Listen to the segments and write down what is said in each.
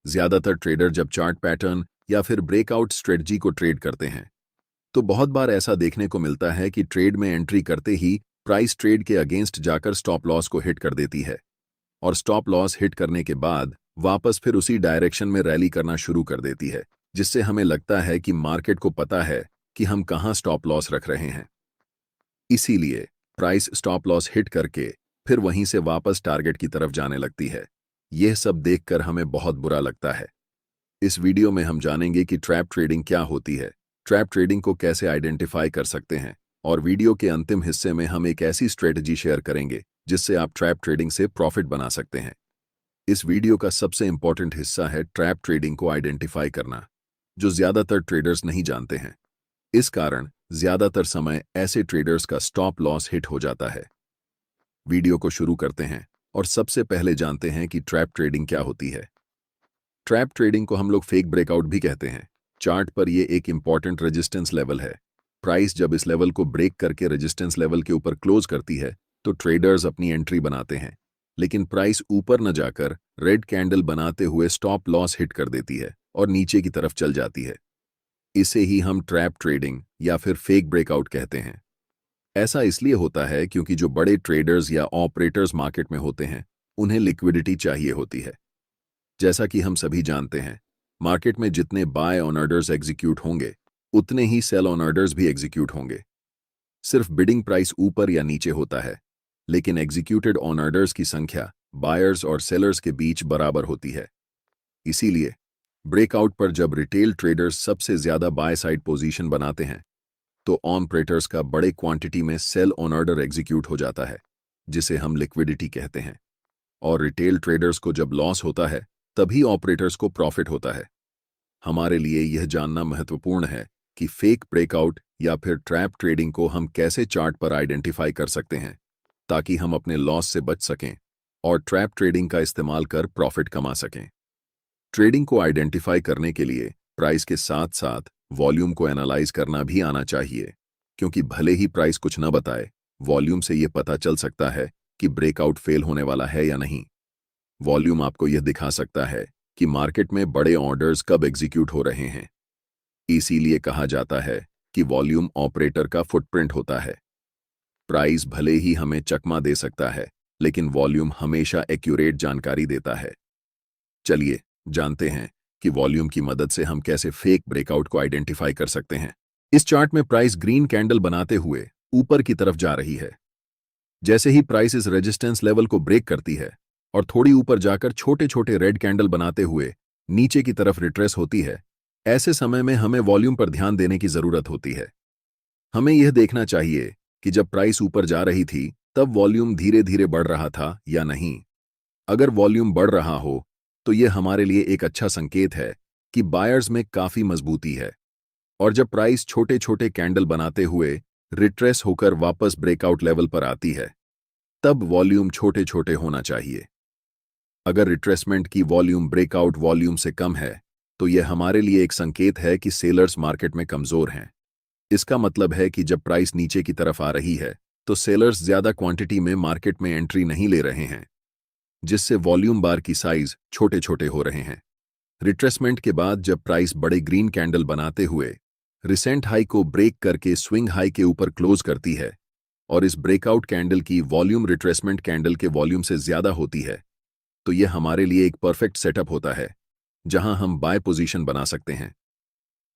ज्यादातर ट्रेडर जब chart pattern या फिर ब्रेकआउट स्ट्रेटजी को ट्रेड करते हैं तो बहुत बार ऐसा देखने को मिलता है कि ट्रेड में एंट्री करते ही प्राइस ट्रेड के अगेंस्ट जाकर स्टॉप लॉस को हिट कर देती है और स्टॉप लॉस हिट करने के बाद वापस फिर उसी डायरेक्शन में रैली करना शुरू कर देती है, जिससे हमें लगता है कि मार्केट को पता है कि हम कहां स्टॉप लॉस रख रहे हैं। इसीलिए प्राइस स्टॉप लॉस हिट करके फिर वहीं से वापस टारगेट की तरफ जाने लगती है। यह सब देखकर हमें बहुत बुरा लगता है। इस वीडियो में हम जानेंगे कि ट्रैप ट्रेडिंग क्या होती है, ट्रैप ट्रेडिंग को कैसे आइडेंटिफाई कर सकते हैं, और वीडियो के अंतिम हिस्से में हम एक ऐसी स्ट्रेटजी शेयर करेंगे जिससे आप ट्रैप ट्रेडिंग से प्रॉफिट बना सकते हैं। इस वीडियो का सबसे इंपॉर्टेंट हिस्सा है ट्रैप ट्रेडिंग को आइडेंटिफाई करना, जो ज्यादातर ट्रेडर्स नहीं जानते हैं। इस कारण ज्यादातर समय ऐसे ट्रेडर्स का स्टॉप लॉस हिट हो जाता है। वीडियो को शुरू करते हैं और सबसे पहले जानते हैं कि ट्रैप ट्रेडिंग क्या होती है। ट्रैप ट्रेडिंग को हम लोग फेक ब्रेकआउट भी कहते हैं। चार्ट पर यह एक इंपॉर्टेंट रेजिस्टेंस लेवल है। प्राइस जब इस लेवल को ब्रेक करके रेजिस्टेंस लेवल के ऊपर क्लोज करती है तो ट्रेडर्स अपनी एंट्री बनाते हैं, लेकिन प्राइस ऊपर न जाकर रेड कैंडल बनाते हुए स्टॉप लॉस हिट कर देती है और नीचे की तरफ चल जाती है। इसे ही हम ट्रैप ट्रेडिंग या फिर फेक ब्रेकआउट कहते हैं। ऐसा इसलिए होता है क्योंकि जो बड़े ट्रेडर्स या ऑपरेटर्स मार्केट में होते हैं उन्हें लिक्विडिटी चाहिए होती है। जैसा कि हम सभी जानते हैं, मार्केट में जितने बाय ऑन ऑर्डर्स एग्जीक्यूट होंगे उतने ही सेल ऑन ऑर्डर्स भी एग्जीक्यूट होंगे। सिर्फ बिडिंग प्राइस ऊपर या नीचे होता है, लेकिन एग्जीक्यूटेड ऑन ऑर्डर्स की संख्या बायर्स और सेलर्स के बीच बराबर होती है। इसीलिए ब्रेकआउट पर जब रिटेल ट्रेडर्स सबसे ज्यादा बाय साइड पोजीशन बनाते हैं तो ऑपरेटर्स का बड़े क्वांटिटी में सेल ऑन ऑर्डर एग्जीक्यूट हो जाता है, जिसे हम लिक्विडिटी कहते हैं। और रिटेल ट्रेडर्स को जब लॉस होता है तभी ऑपरेटर्स को प्रॉफिट होता है। हमारे लिए यह जानना महत्वपूर्ण है कि फेक ब्रेकआउट या फिर ट्रैप ट्रेडिंग को हम कैसे चार्ट पर आइडेंटिफाई कर सकते हैं ताकि हम अपने लॉस से बच सकें और ट्रैप ट्रेडिंग का इस्तेमाल कर प्रॉफिट कमा सकें। ट्रेडिंग को आइडेंटिफाई करने के लिए प्राइस के साथ साथ वॉल्यूम को एनालाइज करना भी आना चाहिए, क्योंकि भले ही प्राइस कुछ न बताए, वॉल्यूम से यह पता चल सकता है कि ब्रेकआउट फेल होने वाला है या नहीं। वॉल्यूम आपको यह दिखा सकता है कि मार्केट में बड़े ऑर्डर्स कब एग्जीक्यूट हो रहे हैं। इसीलिए कहा जाता है कि वॉल्यूम ऑपरेटर का फुटप्रिंट होता है। प्राइस भले ही हमें चकमा दे सकता है, लेकिन वॉल्यूम हमेशा एक्यूरेट जानकारी देता है। चलिए जानते हैं कि वॉल्यूम की मदद से हम कैसे फेक ब्रेकआउट को आइडेंटिफाई कर सकते हैं। इस चार्ट में प्राइस ग्रीन कैंडल बनाते हुए ऊपर की तरफ जा रही है। जैसे ही प्राइस इस रेजिस्टेंस लेवल को ब्रेक करती है और थोड़ी ऊपर जाकर छोटे छोटे रेड कैंडल बनाते हुए नीचे की तरफ रिट्रेस होती है, ऐसे समय में हमें वॉल्यूम पर ध्यान देने की जरूरत होती है। हमें यह देखना चाहिए कि जब प्राइस ऊपर जा रही थी तब वॉल्यूम धीरे धीरे बढ़ रहा था या नहीं। अगर वॉल्यूम बढ़ रहा हो तो यह हमारे लिए एक अच्छा संकेत है कि बायर्स में काफी मजबूती है। और जब प्राइस छोटे छोटे कैंडल बनाते हुए रिट्रेस होकर वापस ब्रेकआउट लेवल पर आती है तब वॉल्यूम छोटे छोटे होना चाहिए। अगर रिट्रेसमेंट की वॉल्यूम ब्रेकआउट वॉल्यूम से कम है तो यह हमारे लिए एक संकेत है कि सेलर्स मार्केट में कमजोर हैं। इसका मतलब है कि जब प्राइस नीचे की तरफ आ रही है तो सेलर्स ज्यादा क्वांटिटी में मार्केट में एंट्री नहीं ले रहे हैं, जिससे वॉल्यूम बार की साइज छोटे छोटे हो रहे हैं। रिट्रेसमेंट के बाद जब प्राइस बड़े ग्रीन कैंडल बनाते हुए रिसेंट हाई को ब्रेक करके स्विंग हाई के ऊपर क्लोज करती है और इस ब्रेकआउट कैंडल की वॉल्यूम रिट्रेसमेंट कैंडल के वॉल्यूम से ज्यादा होती है, तो यह हमारे लिए एक परफेक्ट सेटअप होता है जहां हम बाय पोजीशन बना सकते हैं।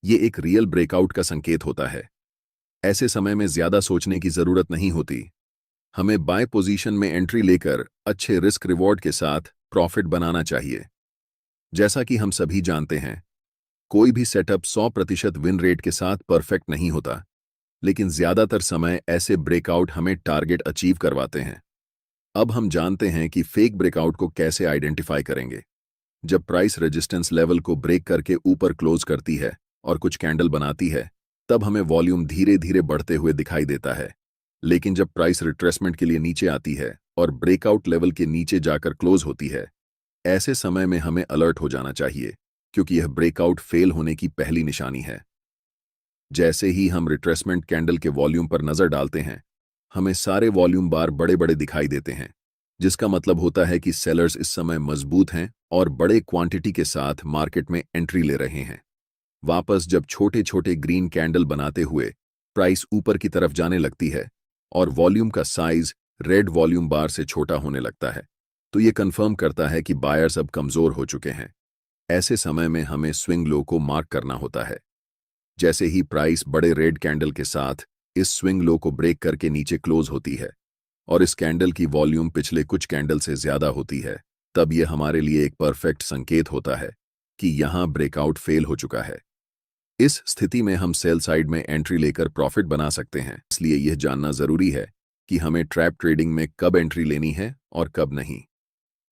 यह एक रियल ब्रेकआउट का संकेत होता है। ऐसे समय में ज्यादा सोचने की जरूरत नहीं होती। हमें बाय पोजीशन में एंट्री लेकर अच्छे रिस्क रिवॉर्ड के साथ प्रॉफिट बनाना चाहिए। जैसा कि हम सभी जानते हैं, कोई भी सेटअप 100% विन रेट के साथ परफेक्ट नहीं होता, लेकिन ज्यादातर समय ऐसे ब्रेकआउट हमें टारगेट अचीव करवाते हैं। अब हम जानते हैं कि फेक ब्रेकआउट को कैसे आइडेंटिफाई करेंगे। जब प्राइस रेजिस्टेंस लेवल को ब्रेक करके ऊपर क्लोज करती है और कुछ कैंडल बनाती है तब हमें वॉल्यूम धीरे धीरे बढ़ते हुए दिखाई देता है, लेकिन जब प्राइस रिट्रेसमेंट के लिए नीचे आती है और ब्रेकआउट लेवल के नीचे जाकर क्लोज होती है, ऐसे समय में हमें अलर्ट हो जाना चाहिए, क्योंकि यह ब्रेकआउट फेल होने की पहली निशानी है। जैसे ही हम रिट्रेसमेंट कैंडल के वॉल्यूम पर नजर डालते हैं, हमें सारे वॉल्यूम बार बड़े बड़े दिखाई देते हैं, जिसका मतलब होता है कि सेलर्स इस समय मजबूत हैं और बड़े क्वांटिटी के साथ मार्केट में एंट्री ले रहे हैं। वापस जब छोटे छोटे ग्रीन कैंडल बनाते हुए प्राइस ऊपर की तरफ जाने लगती है और वॉल्यूम का साइज रेड वॉल्यूम बार से छोटा होने लगता है, तो ये कंफर्म करता है कि बायर्स अब कमजोर हो चुके हैं। ऐसे समय में हमें स्विंग लो को मार्क करना होता है। जैसे ही प्राइस बड़े रेड कैंडल के साथ इस स्विंग लो को ब्रेक करके नीचे क्लोज होती है और इस कैंडल की वॉल्यूम पिछले कुछ कैंडल से ज्यादा होती है, तब यह हमारे लिए एक परफेक्ट संकेत होता है कि यहां ब्रेकआउट फेल हो चुका है। इस स्थिति में हम सेल साइड में एंट्री लेकर प्रॉफिट बना सकते हैं। इसलिए यह जानना जरूरी है कि हमें ट्रैप ट्रेडिंग में कब एंट्री लेनी है और कब नहीं।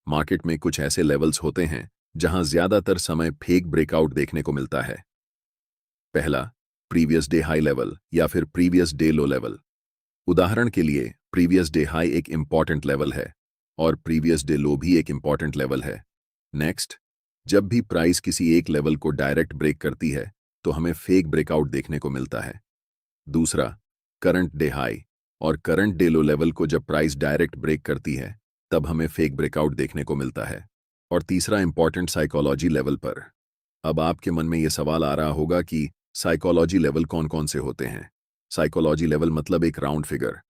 मार्केट में कुछ ऐसे लेवल्स होते हैं जहां ज्यादातर समय फेक ब्रेकआउट देखने को मिलता है। पहला, प्रीवियस डे हाई लेवल या फिर प्रीवियस डे लो लेवल। उदाहरण के लिए प्रीवियस डे हाई एक इंपॉर्टेंट लेवल है और प्रीवियस डे लो भी एक इंपॉर्टेंट लेवल है। नेक्स्ट, जब भी प्राइस किसी एक लेवल को डायरेक्ट ब्रेक करती है तो हमें फेक ब्रेकआउट देखने को मिलता है। दूसरा, करंट डे हाई और करंट डे लो लेवल को जब प्राइस डायरेक्ट ब्रेक करती है तब हमें फेक ब्रेकआउट देखने को मिलता है। और तीसरा, इंपॉर्टेंट साइकोलॉजी लेवल पर। अब आपके मन में यह सवाल आ रहा होगा कि साइकोलॉजी लेवल कौन कौन से होते हैं। साइकोलॉजी लेवल मतलब एक राउंड फिगर।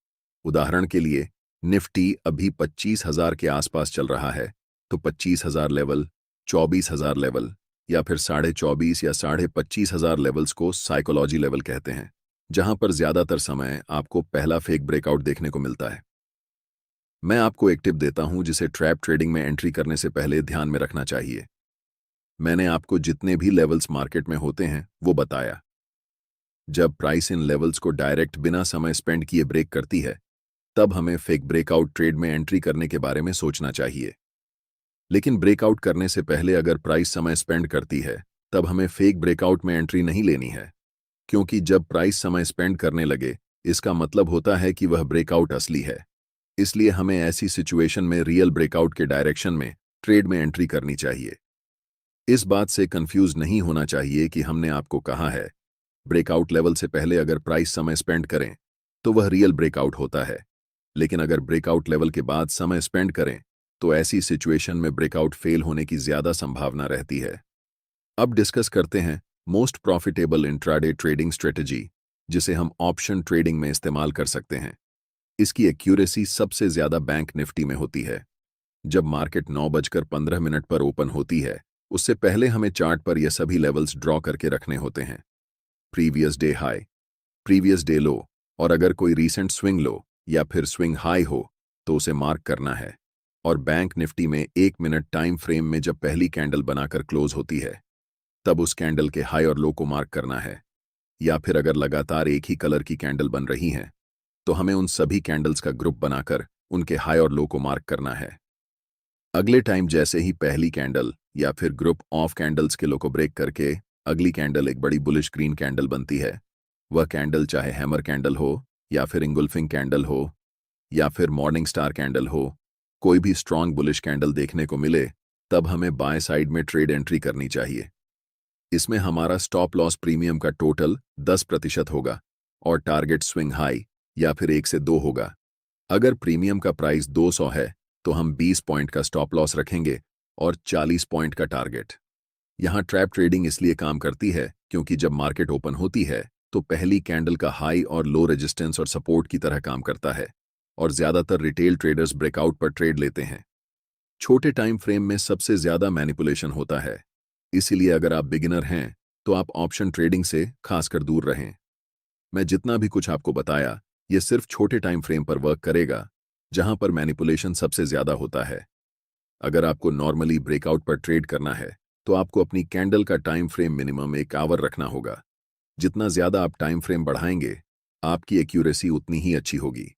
उदाहरण के लिए निफ्टी अभी 25,000 के आसपास चल रहा है, तो 25,000 लेवल, 24,000 लेवल या फिर 24,500 या 25,500 लेवल्स को साइकोलॉजी लेवल कहते हैं, जहां पर ज्यादातर समय आपको पहला फेक ब्रेकआउट देखने को मिलता है। मैं आपको एक टिप देता हूं जिसे ट्रैप ट्रेडिंग में एंट्री करने से पहले ध्यान में रखना चाहिए। मैंने आपको जितने भी लेवल्स मार्केट में होते हैं वो बताया। जब प्राइस इन लेवल्स को डायरेक्ट बिना समय स्पेंड किए ब्रेक करती है तब हमें फेक ब्रेकआउट ट्रेड में एंट्री करने के बारे में सोचना चाहिए। लेकिन ब्रेकआउट करने से पहले अगर प्राइस समय स्पेंड करती है तब हमें फेक ब्रेकआउट में एंट्री नहीं लेनी है, क्योंकि जब प्राइस समय स्पेंड करने लगे इसका मतलब होता है कि वह ब्रेकआउट असली है। इसलिए हमें ऐसी सिचुएशन में रियल ब्रेकआउट के डायरेक्शन में ट्रेड में एंट्री करनी चाहिए। इस बात से कंफ्यूज नहीं होना चाहिए कि हमने आपको कहा है ब्रेकआउट लेवल से पहले अगर प्राइस समय स्पेंड करें तो वह रियल ब्रेकआउट होता है, लेकिन अगर ब्रेकआउट लेवल के बाद समय स्पेंड करें तो ऐसी सिचुएशन में ब्रेकआउट फेल होने की ज्यादा संभावना रहती है। अब डिस्कस करते हैं most profitable intraday trading strategy, जिसे हम ऑप्शन ट्रेडिंग में इस्तेमाल कर सकते हैं। इसकी एक्यूरेसी सबसे ज्यादा बैंक निफ्टी में होती है। जब मार्केट 9:15 पर ओपन होती है उससे पहले हमें चार्ट पर यह सभी लेवल्स ड्रॉ करके रखने होते हैं। Previous day high, previous day लो और अगर कोई रीसेंट स्विंग लो या फिर स्विंग हाई हो तो उसे मार्क करना है। और बैंक निफ्टी में 1 मिनट टाइम फ्रेम में जब पहली कैंडल बनाकर क्लोज होती है तब उस कैंडल के हाई और लो को मार्क करना है। या फिर अगर लगातार एक ही कलर की कैंडल बन रही हैं तो हमें उन सभी कैंडल्स का ग्रुप बनाकर उनके हाई और लो को मार्क करना है। अगले टाइम जैसे ही पहली कैंडल या फिर ग्रुप ऑफ कैंडल्स के लो को ब्रेक करके अगली कैंडल एक बड़ी बुलिश ग्रीन कैंडल बनती है, वह कैंडल चाहे हैमर कैंडल हो या फिर इंगुल्फिंग कैंडल हो या फिर मॉर्निंग स्टार कैंडल हो, कोई भी स्ट्रॉन्ग बुलिश कैंडल देखने को मिले तब हमें बाय साइड में ट्रेड एंट्री करनी चाहिए। इसमें हमारा स्टॉप लॉस प्रीमियम का टोटल 10% होगा और टारगेट स्विंग हाई या फिर 1 से 2 होगा। अगर प्रीमियम का प्राइस 200 है तो हम 20 पॉइंट का स्टॉप लॉस रखेंगे और 40 पॉइंट का टारगेट। यहां ट्रैप ट्रेडिंग इसलिए काम करती है क्योंकि जब मार्केट ओपन होती है तो पहली कैंडल का हाई और लो रेजिस्टेंस और सपोर्ट की तरह काम करता है और ज्यादातर रिटेल ट्रेडर्स ब्रेकआउट पर ट्रेड लेते हैं। छोटे टाइम फ्रेम में सबसे ज्यादा मैनिपुलेशन होता है, इसीलिए अगर आप बिगिनर हैं तो आप ऑप्शन ट्रेडिंग से खासकर दूर रहें। मैं जितना भी कुछ आपको बताया ये सिर्फ छोटे टाइम फ्रेम पर वर्क करेगा जहां पर मैनिपुलेशन सबसे ज्यादा होता है। अगर आपको नॉर्मली ब्रेकआउट पर ट्रेड करना है तो आपको अपनी कैंडल का टाइम फ्रेम मिनिमम 1 आवर रखना होगा। जितना ज्यादा आप टाइम फ्रेम बढ़ाएंगे आपकी एक्यूरेसी उतनी ही अच्छी होगी।